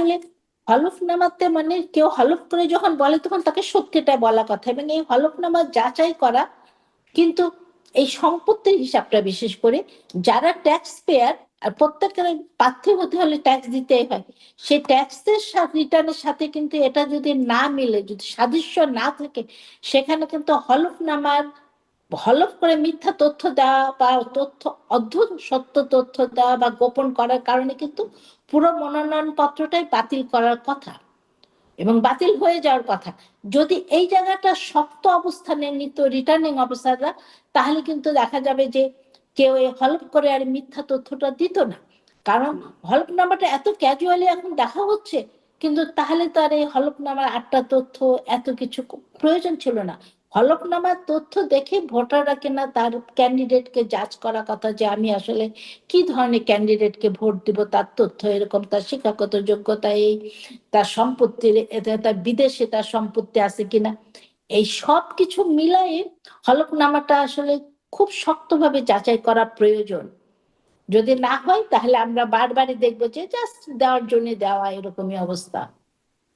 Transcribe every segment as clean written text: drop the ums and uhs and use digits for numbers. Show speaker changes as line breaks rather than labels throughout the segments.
তাহলে হলফনামাতে মানে কেউ হলফ করে যখন বলে তখন তাকে সত্যিটা বলা কথা, এবং এই হলফনামা যাচাই করা কিন্তু এই সম্পত্তির হিসাবটা বিশেষ করে যারা ট্যাক্স পেয়ার, আর প্রত্যেকের প্রার্থী হতে হলে ট্যাক্স দিতেই হয়, সেই ট্যাক্সের রিটার্নের সাথে কিন্তু এটা যদি না মিলে, যদি সাদৃশ্য না থাকে, সেখানে কিন্তু হলফনামার হলফ করে মিথ্যা তথ্য দেওয়া বা তথ্য অদ্ভুত সত্য তথ্য দেওয়া বা গোপন করার কারণে কিন্তু পুরো মনোনয়ন পত্রটাই বাতিল করার কথা এবং বাতিল হয়ে যাওয়ার কথা। যদি এই জায়গাটা শক্ত অবস্থানে নিত রিটার্নিং অফিসাররা, তাহলে কিন্তু দেখা যাবে যে কেউ এই হলফ করে আর মিথ্যা তথ্যটা দিত না। কারণ হলফনামাটা এত ক্যাজুয়ালি এখন দেখা হচ্ছে, কিন্তু তাহলে তো আর এই হলফনামার 8টা তথ্য এত কিছু প্রয়োজন ছিল না। হলফনামার তথ্য দেখে ভোটাররা কিনা তার ক্যান্ডিডেটকে জাজ করা কথা যে আমি আসলে কি ধরনের ক্যান্ডিডেটকে ভোট দিব, তার তথ্য এরকম, তার শিক্ষাগত যোগ্যতা এই, তার সম্পত্তির তার বিদেশে তার সম্পত্তি আছে কিনা, এই সব কিছু মিলাই হলফনামাটা আসলে খুব শক্তভাবে যাচাই করা প্রয়োজন। যদি না হয় তাহলে আমরা বারবারই দেখবো যে জাস্ট দেওয়ার জন্য দেওয়া, এরকমই অবস্থা।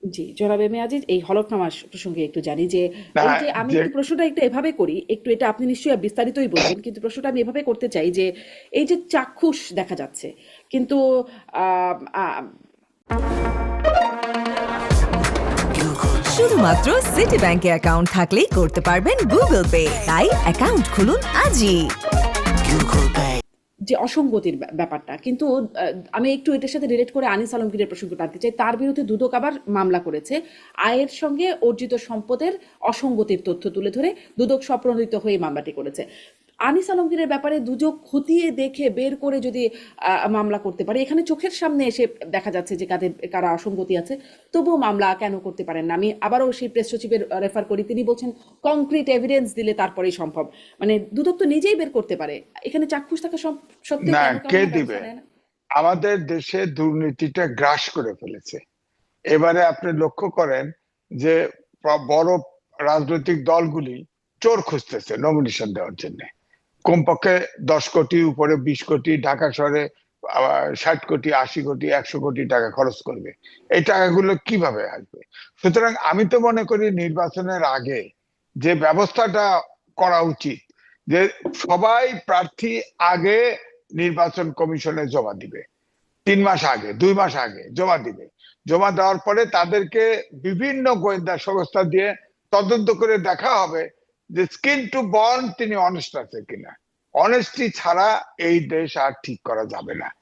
জি, জনাব এম এ আজিজ, এই হলফনামার প্রসঙ্গে একটু জানি যে
না,
এই যে আমি একটু প্রশ্নটা একটু এভাবে করি, একটু এটা আপনি নিশ্চয়ই বিস্তারিতই বলবেন, কিন্তু প্রশ্নটা আমি এভাবে করতে চাই যে এই যে চাক্ষুষ দেখা যাচ্ছে, কিন্তু আহ, আহ,
শুধুমাত্র সিটি ব্যাংকে অ্যাকাউন্ট থাকলেই করতে পারবেন গুগল পে, তাই অ্যাকাউন্ট খুলুন আজই।
যে অসঙ্গতির ব্যাপারটা, কিন্তু আমি একটু এটার সাথে রিলেট করে আনিস আলমগীরের প্রসঙ্গ টানতে চাই। তার বিরুদ্ধে দুদক আবার মামলা করেছে আয়ের সঙ্গে অর্জিত সম্পদের অসঙ্গতির তথ্য তুলে ধরে। দুদক স্বপ্রণোদিত হয়ে মামলাটি করেছে। আনিস আলমগীরের ব্যাপারে দুদক খতিয়ে দেখে বের করে যদি মামলা করতে পারে, এখানে চোখের সামনে এসে দেখা যাচ্ছে যে কারা অসঙ্গতি আছে, তবুও মামলা কেন করতে পারেন না? আমি আবারও সেই প্রেস সচিবের রেফার করি, তিনি বলছেন কংক্রিট এভিডেন্স দিলে তারপরেই সম্ভব। মানে দুদক তো নিজেই বের করতে পারে, এখানে চাক্ষুষ থাকা সত্ত্বেও
না,
কেন
কে
ব্যবস্থা
দিবে?
নেয় না?
আমাদের দেশে দুর্নীতিটা গ্রাস করে ফেলেছে। এবারে আপনি লক্ষ্য করেন যে বড় রাজনৈতিক দলগুলি চোর খুঁজতেছে নমিনেশন দেওয়ার জন্য। কমপক্ষে 10 কোটি, উপরে 20 কোটি, ঢাকা শহরে 60 কোটি, 80 কোটি, 100 কোটি টাকা খরচ করবে। এই টাকাগুলো কিভাবে আসবে? সুতরাং আমি তো মনে করি নির্বাচনের আগে যে ব্যবস্থাটা করা উচিত, যে সবাই প্রার্থী আগে নির্বাচন কমিশনে জমা দিবে, 3 মাস আগে, 2 মাস আগে জমা দিবে। জমা দেওয়ার পরে তাদেরকে বিভিন্ন গোয়েন্দা সংস্থা দিয়ে তদন্ত করে দেখা হবে যে স্কিন টু বন্ড তিনি অনেস্ট আছে কিনা। অনেস্টি ছাড়া এই দেশ আর ঠিক করা যাবে না।